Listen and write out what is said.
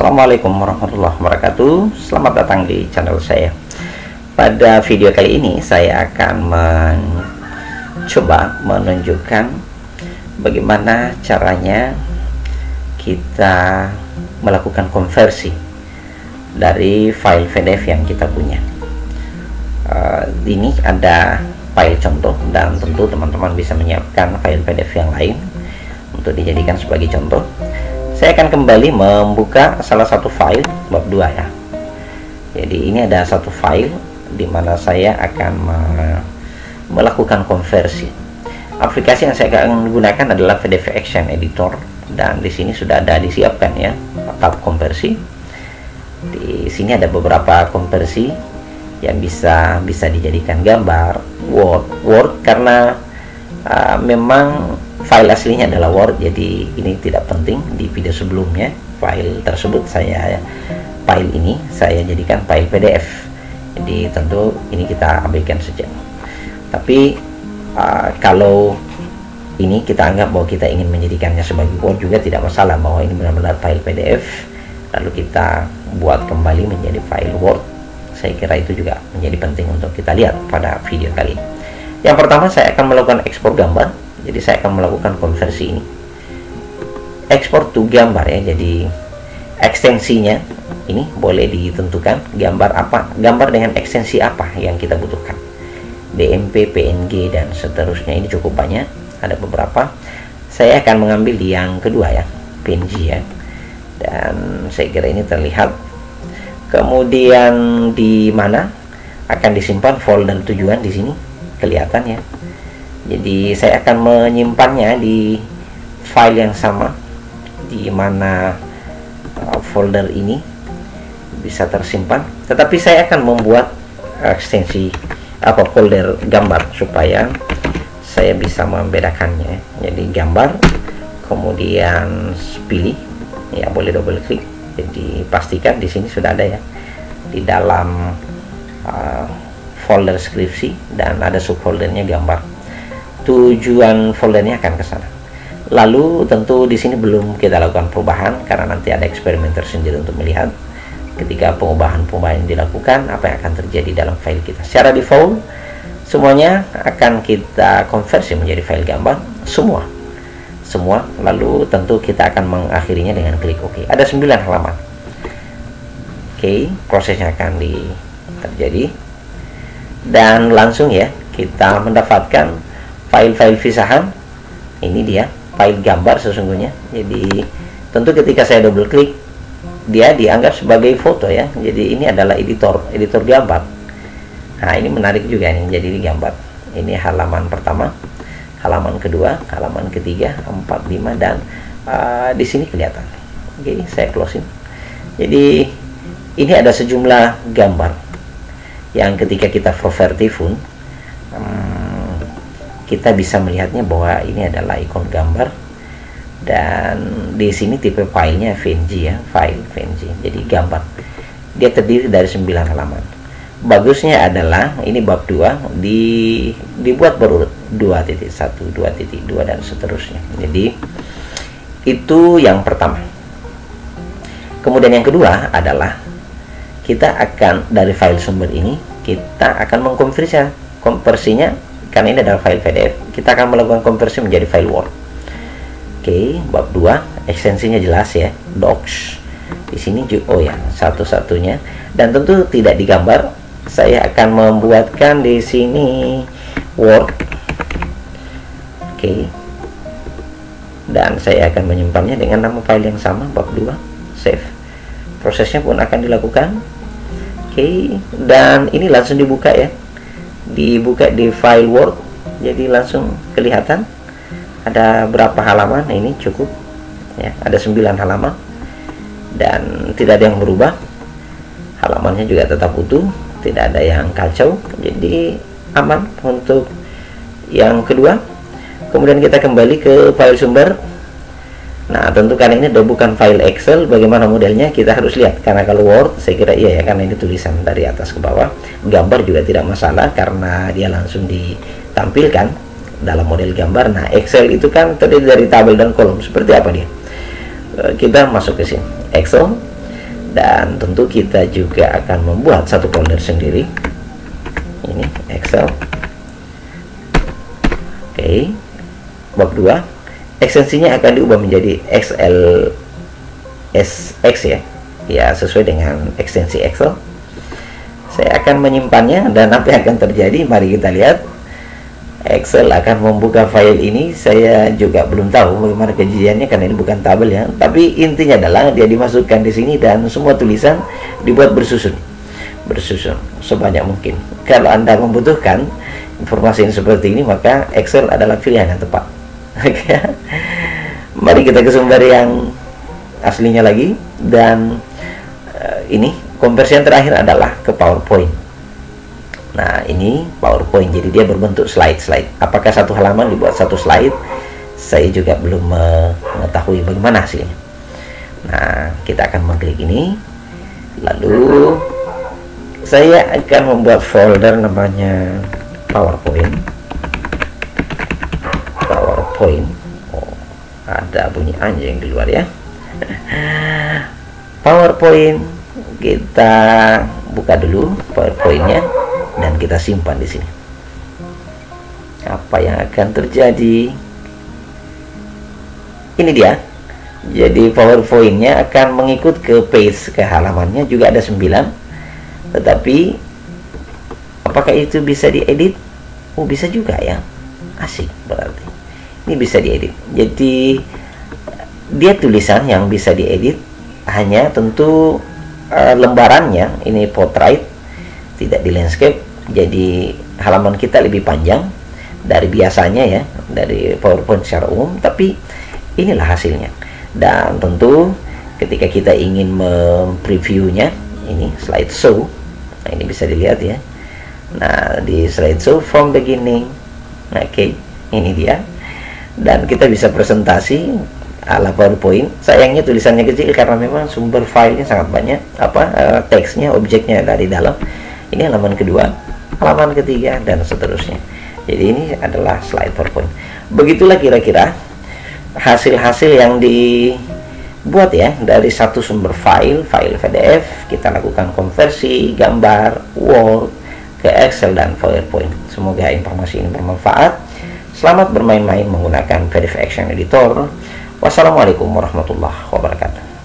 Assalamualaikum warahmatullahi wabarakatuh. Selamat datang di channel saya. Pada video kali ini saya akan mencoba menunjukkan bagaimana caranya kita melakukan konversi dari file PDF yang kita punya. Ini ada file contoh dan tentu teman-teman bisa menyiapkan file PDF yang lain untuk dijadikan sebagai contoh. Saya akan kembali membuka salah satu file bab 2 ya. Jadi ini ada satu file di mana saya akan melakukan konversi. Aplikasi yang saya akan gunakan adalah PDF Action Editor, dan di sini sudah ada disiapkan ya tab konversi. Di sini ada beberapa konversi yang bisa dijadikan gambar, Word karena memang file aslinya adalah Word, jadi ini tidak penting. Di video sebelumnya file tersebut file ini saya jadikan file PDF, jadi tentu ini kita abaikan saja. Tapi kalau ini kita anggap bahwa kita ingin menjadikannya sebagai Word juga tidak masalah, bahwa ini benar-benar file PDF lalu kita buat kembali menjadi file Word. Saya kira itu juga menjadi penting untuk kita lihat pada video kali ini. Yang pertama, saya akan melakukan ekspor gambar. Jadi saya akan melakukan konversi ini, export to gambar ya. Jadi ekstensinya ini boleh ditentukan gambar apa, gambar dengan ekstensi apa yang kita butuhkan, DMP, PNG dan seterusnya. Ini cukup banyak, ada beberapa. Saya akan mengambil di yang kedua ya, PNG ya, dan saya kira ini terlihat. Kemudian di mana akan disimpan folder tujuan, di sini kelihatan ya. Jadi saya akan menyimpannya di file yang sama, di mana folder ini bisa tersimpan. Tetapi saya akan membuat ekstensi folder gambar supaya saya bisa membedakannya. Jadi gambar, kemudian pilih ya, boleh double klik. Jadi pastikan di sini sudah ada ya, di dalam folder skripsi, dan ada subfoldernya gambar. Tujuan foldernya akan ke sana. Lalu tentu di sini belum kita lakukan perubahan karena nanti ada eksperimen tersendiri untuk melihat ketika perubahan-perubahan dilakukan apa yang akan terjadi dalam file kita. Secara default semuanya akan kita konversi menjadi file gambar semua. Lalu tentu kita akan mengakhirinya dengan klik OK. Ada 9 halaman. Oke, prosesnya akan terjadi dan langsung ya kita mendapatkan file-file pisahan. Ini dia file gambar sesungguhnya. Jadi tentu ketika saya double klik, dia dianggap sebagai foto ya. Jadi ini adalah editor gambar. Nah ini menarik juga nih, jadi ini gambar. Ini halaman pertama, halaman kedua, halaman ketiga, 4, 5, dan di sini kelihatan. Oke, saya closing. Jadi ini ada sejumlah gambar yang ketika kita property pun kita bisa melihatnya bahwa ini adalah ikon gambar, dan di sini tipe filenya PNG ya, file PNG. Jadi gambar, dia terdiri dari 9 halaman. Bagusnya adalah ini bab 2 dibuat berurut 2.1, 2.2 dan seterusnya. Jadi itu yang pertama. Kemudian yang kedua adalah kita akan dari file sumber ini kita akan mengkonversinya. Karena ini adalah file PDF, kita akan melakukan konversi menjadi file Word. Oke, bab 2 ekstensinya jelas ya, docs. Di sini oh ya, satu-satunya, dan tentu tidak digambar. Saya akan membuatkan di sini Word. Oke. Dan saya akan menyimpannya dengan nama file yang sama, bab 2, save. Prosesnya pun akan dilakukan. Oke, dan ini langsung dibuka ya. Dibuka di file Word, jadi langsung kelihatan ada berapa halaman. Ini cukup ya, ada 9 halaman dan tidak ada yang berubah. Halamannya juga tetap utuh, tidak ada yang kacau, jadi aman untuk yang kedua. Kemudian kita kembali ke file sumber. Nah tentu karena ini bukan file Excel, bagaimana modelnya kita harus lihat, karena kalau Word saya kira iya ya, karena ini tulisan dari atas ke bawah. Gambar juga tidak masalah karena dia langsung ditampilkan dalam model gambar. Nah Excel itu kan terdiri dari tabel dan kolom. Seperti apa dia? Kita masuk ke sini Excel, Dan tentu kita juga akan membuat satu folder sendiri. Ini Excel. Oke. Bab 2, ekstensinya akan diubah menjadi XLSX ya. Ya, sesuai dengan ekstensi Excel. Saya akan menyimpannya, dan apa yang akan terjadi mari kita lihat. Excel akan membuka file ini. Saya juga belum tahu bagaimana kejadiannya karena ini bukan tabel ya. Tapi intinya adalah dia dimasukkan di sini dan semua tulisan dibuat bersusun sebanyak mungkin. Kalau Anda membutuhkan informasi yang seperti ini, maka Excel adalah pilihan yang tepat. Oke. Mari kita ke sumber yang aslinya lagi, dan ini konversi yang terakhir adalah ke PowerPoint. Nah, ini PowerPoint, jadi dia berbentuk slide. Apakah satu halaman dibuat satu slide? Saya juga belum mengetahui bagaimana hasilnya. Nah, kita akan mengklik ini, lalu saya akan membuat folder namanya PowerPoint. Oh, ada bunyi anjing di luar ya. PowerPoint, kita buka dulu PowerPoint-nya dan kita simpan di sini. Apa yang akan terjadi? Ini dia. Jadi PowerPoint-nya akan mengikut ke page, ke halamannya juga ada 9. Tetapi apakah itu bisa diedit? Oh, bisa juga ya. Asik berarti. Ini bisa diedit. Jadi dia tulisan yang bisa diedit, hanya tentu lembarannya ini portrait, tidak di landscape. Jadi halaman kita lebih panjang dari biasanya ya, dari PowerPoint secara umum, tapi inilah hasilnya. Dan tentu ketika kita ingin mempreviewnya, ini slideshow. Nah, ini bisa dilihat ya. Nah, di slideshow from beginning. Oke, ini dia. Dan kita bisa presentasi ala PowerPoint. Sayangnya tulisannya kecil karena memang sumber filenya sangat banyak, teksnya, objeknya dari dalam. Ini halaman kedua, halaman ketiga, dan seterusnya. Jadi ini adalah slide PowerPoint. Begitulah kira-kira hasil-hasil yang dibuat ya dari satu sumber file PDF. Kita lakukan konversi gambar Word ke Excel dan PowerPoint. Semoga informasi ini bermanfaat. Selamat bermain-main menggunakan PDF Action Editor. Wassalamualaikum warahmatullahi wabarakatuh.